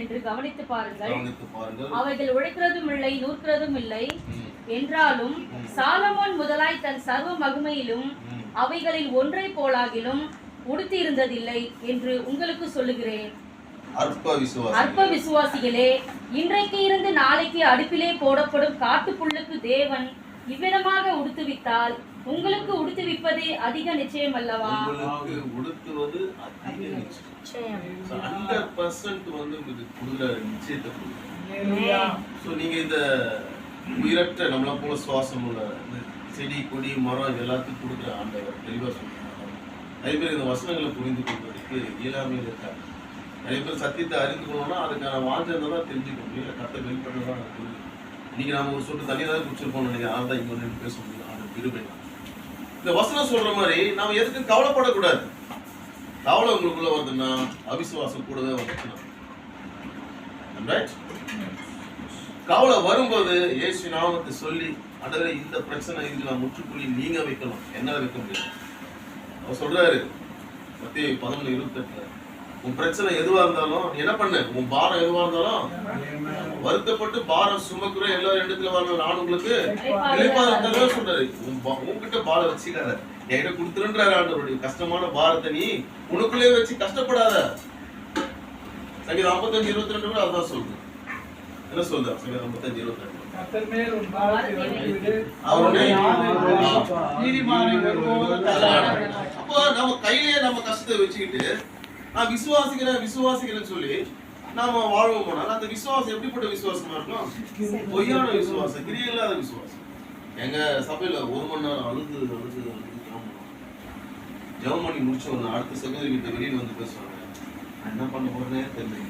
என்று கவனித்து பாருங்கள். அவைகள் உழைக்கிறதும் இல்லை, நூற்கிறதும் இல்லை. என்றாலும் சாலமோன் முதலாய் தன் சர்வ மகிமையிலும் அவைகளில் ஒன்றை போலாகிலும் உடுத்தி இருந்ததில்லை என்று உங்களுக்கு சொல்லுகிறேன். அற்ப விசுவாசிகளே, இன்றைக்கு இருந்து நாளைக்கு அடுப்பிலே போடப்படும் காட்டுப்புல்லுக்கு தேவன் இவ்விதமாக உடுத்துவித்தால் உங்களுக்கு உடுத்துவிப்பதே அதிக நிச்சயம் அல்லவா? உடுத்துவது அதிக நிச்சயம். 100% வந்து நிச்சயத்தை கொடுக்கும். நீங்க இந்த உயிரற்ற நம்மள போல சுவாசம் உள்ள செடி கொடி மரம் எல்லாத்தையும் கொடுக்குற ஆண்டவர் தெளிவா சொல்றாங்க. நிறைய பேர் இந்த வசனங்களை புரிந்து கொள்வதற்கு இயலாமையில் இருக்காங்க. நிறைய பேர் சத்தியத்தை அறிந்து கொள்ளணும்னா அதுக்கான வாஞ்சனை தான் தெரிஞ்சுக்க முடியும். கத்தை வெளிப்பட்டதான் புரியும். இன்னைக்கு நாம ஒரு சொட்டு தண்ணி தான் குடிச்சிருப்போம் நினைக்கிறேன். அதான் இங்க ஒன்று பேச முடியும். அந்த இருபை இந்த வசனம் சொல்ற மாதிரி நாம எதுக்கு கவலைப்படக்கூடாது. கவலை உங்களுக்குள்ள வருதுன்னா அவிசுவாசம் கூடவே வந்துச்சுன்னா கவலை வரும்போது இயேசு நாமத்தை சொல்லி அடவே இந்த பிரச்சனை இதுக்கு நான் முற்றுப்புள்ளி நீங்க வைக்கணும். என்ன வைக்க முடியும்? அவர் சொல்றாரு மத்தேயு 11:28 உன் பிரச்சனை எதுவா இருந்தாலும் என்ன பண்ணு, உன் பாரம் எதுவா இருந்தாலும் வருத்தப்பட்டு பாரம் சுமக்குற எல்லாரும் இடத்துல வரணும், நான் உங்களுக்கு இளைப்பாறுதல் சொல்றாரு. உன்கிட்ட பாரம் வச்சுக்காத, என்கிட்ட கொடுத்துருன்றாரு ஆண்டவருடைய கஷ்டமான பாரத்தை நீ உனக்குள்ளே வச்சு கஷ்டப்படாத. சங்கீதம் 55:22 அதான் சொல்றது. என்ன சொல்ற சங்கீதம் 55:22? அப்போ நம்ம கையிலேயே நம்ம கஷ்டத்தை வச்சுக்கிட்டு நான் விசுவாசிக்கிறேன்னு சொல்லி நாம வாழ்வோம் போனால் அந்த விசுவாசம் எப்படிப்பட்ட விசுவாசமா இருக்கும்? பொய்யான விசுவாசம், கிரியை இல்லாத விசுவாசம். எங்க சபையில 1 மணி நேரம் அழுது ஜெபம் பண்ணி முடிச்சோம். அடுத்த சகோதரி கிட்ட வெளியில வந்து பேசுவாங்க, நான் என்ன பண்ண போறேனே தெரியல.